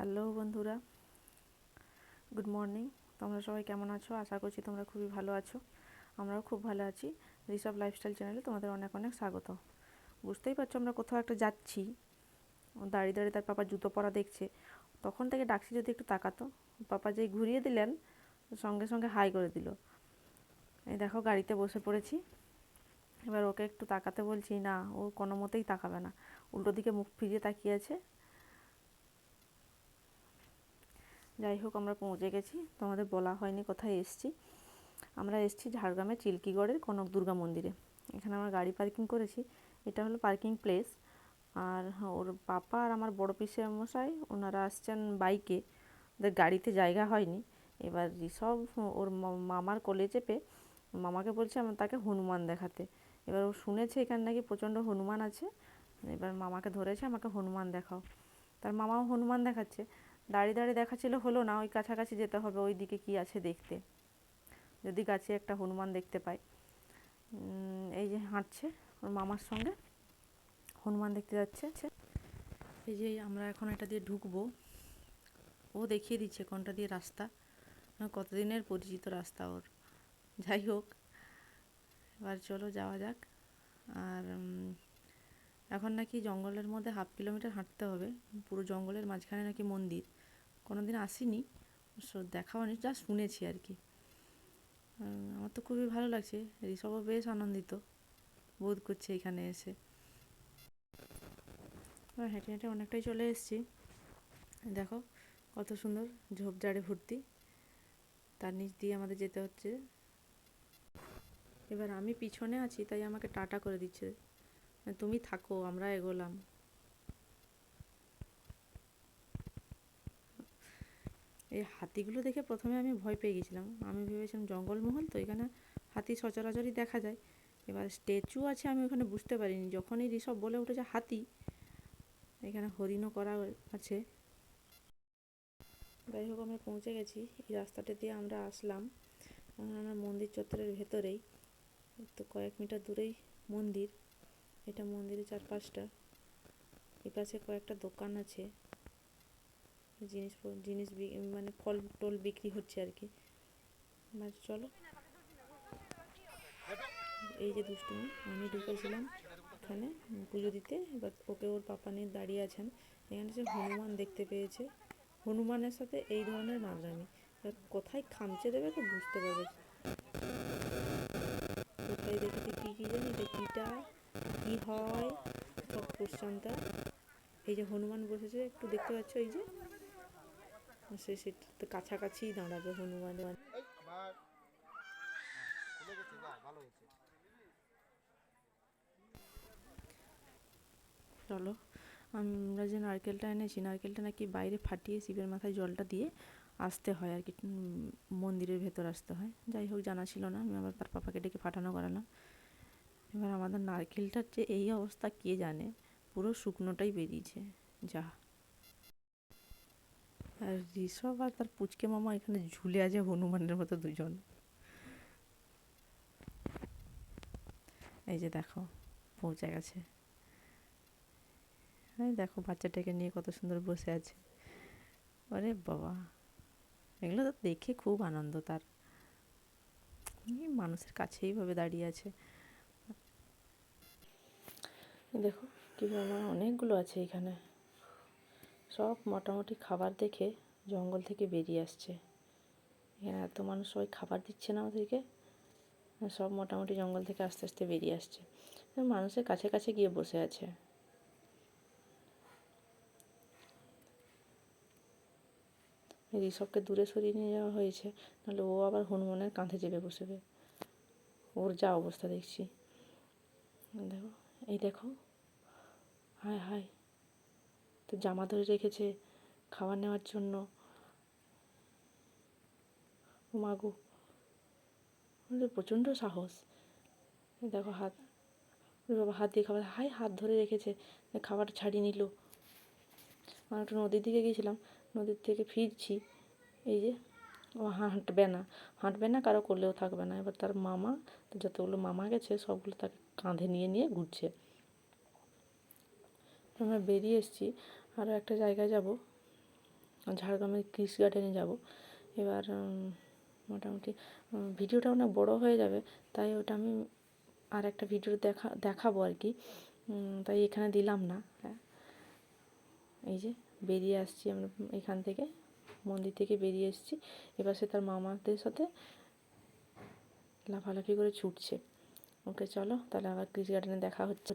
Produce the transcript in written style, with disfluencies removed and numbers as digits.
Hello বন্ধুরা, good morning. তোমরা সবাই কেমন আছো? আশা করছি তোমরা খুবই ভালো আছো। আমরাও খুব ভালো আছি। ঋষভ লাইফস্টাইল চ্যানেলে তোমাদের অনেক অনেক স্বাগত। বুঝতেই পারছো আমরা কোথাও একটা যাচ্ছি। ও দাঁড়িয়ে দাঁড়িয়ে তার পাপা জুতো পরা দেখছে। তখন থেকে ডাকছি যদি একটু তাকাতো। পাপা যেই ঘুরিয়ে দিলেন সঙ্গে সঙ্গে হাই করে দিল। এই দেখো গাড়িতে বসে পড়েছি। এবার ওকে একটু তাকাতে বলছি, না ও কোনো মতেই তাকাবে না, উল্টো দিকে মুখ ফিরিয়ে তাকিয়ে আছে। যাই হোক, আমরা পৌঁছে গেছি। তোমাদের বলা হয়নি কোথায় এসছি। আমরা এসেছি ঝাড়গ্রামের চিল্কিগড়ের কনক দুর্গা মন্দিরে। এখানে আমরা গাড়ি পার্কিং করেছি। এটা হলো পার্কিং প্লেস। আর ওর পাপা আর আমার বড় পিসে মশাই ওনারা আসছেন বাইকে, ওদের গাড়িতে জায়গা হয়নি। এবার ঋষভ ওর মামার কোলে চেপে মামাকে বলছে আমার তাকে হনুমান দেখাতে। এবার ও শুনেছে এখানে নাকি প্রচণ্ড হনুমান আছে। এবার মামাকে ধরেছে আমাকে হনুমান দেখাও। তার মামাও হনুমান দেখাচ্ছে। দাঁড়িয়ে দাঁড়িয়ে দেখাচ্ছিল, হলো না, ওই কাছাকাছি যেতে হবে, ওই দিকে কী আছে দেখতে, যদি গাছে একটা হনুমান দেখতে পাই। এই যে হাঁটছে ওর মামার সঙ্গে, হনুমান দেখতে যাচ্ছে। এই যে আমরা এখন এটা দিয়ে ঢুকবো, ও দেখিয়ে দিচ্ছে কোনটা দিয়ে রাস্তা। কতদিনের পরিচিত রাস্তা ওর। যাই হোক, এবার চলো যাওয়া যাক। আর এখন নাকি জঙ্গলের মধ্যে 1/2 কিলোমিটার হাঁটতে হবে। পুরো জঙ্গলের মাঝখানে নাকি মন্দির। কোনো দিন আসিনি, দেখাও নি, যা শুনেছি আর কি। আমার তো খুবই ভালো লাগছে, ঋষভও বেশ আনন্দিত বোধ করছে এখানে এসে। হেঁটে হেঁটে অনেকটাই চলে এসেছি। দেখো কত সুন্দর ঝোপঝাড়ে ভর্তি, তার নিচ দিয়ে আমাদের যেতে হচ্ছে। এবার আমি পিছনে আছি তাই আমাকে টাটা করে দিচ্ছে, তুমি থাকো আমরা এগোলাম। এই হাতিগুলো দেখে প্রথমে আমি ভয় পেয়ে গেছিলাম। আমি ভেবেছিলাম জঙ্গলমহল তো, এখানে হাতি সচরাচরই দেখা যায়। এবার স্ট্যাচু আছে আমি ওখানে বুঝতে পারিনি, যখনই ঋষভ বলে উঠেছে হাতি, এখানে হরিণও করা আছে। যাই হোক, আমরা পৌঁছে গেছি। এই রাস্তাটা দিয়ে আমরা আসলাম। আমরা মন্দির চত্বরের ভেতরেই, তো কয়েক মিটার দূরেই মন্দির। এটা মন্দিরের চারপাশটা। এপাশে কয়েকটা দোকান আছে, জিনিস মানে ফল টল বিক্রি হচ্ছে আর কি। চলো, এই যে দুষ্টুমি, আমি ঢুকেছিলাম এখানে পুজো দিতে। এবার ওকে ওর পাপা নিয়ে দাঁড়িয়ে আছেন। এখানে সে হনুমান দেখতে পেয়েছে। হনুমানের সাথে এই ধরনের মাঝরামি, কোথায় খামচে দেবে তো বুঝতে পারবে। কোথায় দেখেছি কী জানি, এটা কীটা কী হয় সব কোশ্চানটা। এই যে হনুমান বসেছে একটু দেখতে পাচ্ছ, এই যে সেটা কাছাকাছি দাঁড়াবে হনুমান। চলো, আমরা যে নারকেলটা এনেছি, নারকেলটা নাকি বাইরে ফাটিয়ে শিবের মাথায় জলটা দিয়ে আসতে হয় আর কি, মন্দিরের ভেতর আসতে হয়। যাই হোক, জানা ছিল না, আমি আবার তার পাপাকে ডেকে ফাটানো করালাম। এবার আমাদের নারকেলটার যে এই অবস্থা কে জানে, পুরো শুকনোটাই বেরিয়েছে যা। আর ঋষভ আর তার পুচকে মামা এখানে ঝুলে আছে হনুমানের মতো দুজন। এই যে দেখো পৌঁছে গেছে। হ্যাঁ দেখো বাচ্চাটাকে নিয়ে কত সুন্দর বসে আছে। আরে বাবা, এগুলো তো দেখে খুব আনন্দ তার। মানুষের কাছে এইভাবে দাঁড়িয়ে আছে। দেখো কীভাবে অনেকগুলো আছে এখানে, সব মোটামুটি খাবার দেখে জঙ্গল থেকে বেরিয়ে আসছে। এখানে এত মানুষ সবাই খাবার দিচ্ছে না ওদেরকে, সব মোটামুটি জঙ্গল থেকে আস্তে আস্তে বেরিয়ে আসছে, মানুষের কাছে কাছে গিয়ে বসে আছে। ঋষভকে দূরে সরিয়ে নিয়ে যাওয়া হয়েছে, নাহলে ও আবার হনুমানের কাঁধে চেপে বসবে। ওর যা অবস্থা দেখছি। দেখো, এই দেখো, হায় হায়, তো জামা ধরে রেখেছে খাবার নেওয়ার জন্য। ও মাগো, প্রচণ্ড সাহস। দেখো হাত, বাবা হাত দিয়ে খাবার, হাত ধরে রেখেছে, খাবারটা ছাড়িয়ে নিল। আমরা একটু নদীর দিকে গিয়েছিলাম, নদীর থেকে ফিরছি। এই যে ও হাঁটবে না, হাঁটবে না, কারো কোলেও থাকবে না। এবার তার মামা, যতগুলো মামা গেছে সবগুলো তাকে কাঁধে নিয়ে নিয়ে ঘুরছে। আমরা বেরিয়ে এসেছি, আরও একটা জায়গায় যাব, ঝাড়গ্রামের কৃষি গার্ডেনে যাব। এবার মোটামুটি ভিডিওটা অনেক বড় হয়ে যাবে, তাই ওটা আমি আর একটা ভিডিও দেখাবো আর কি, তাই এখানে দিলাম না। এই যে বেরিয়ে আসছি আমরা এখান থেকে, মন্দির থেকে বেরিয়ে এসেছি। এবার সে তার মামাদের সাথে লাফালাফি করে ছুটছে। ওকে চলো তাহলে আবার কৃষি গার্ডেনে দেখা হচ্ছে।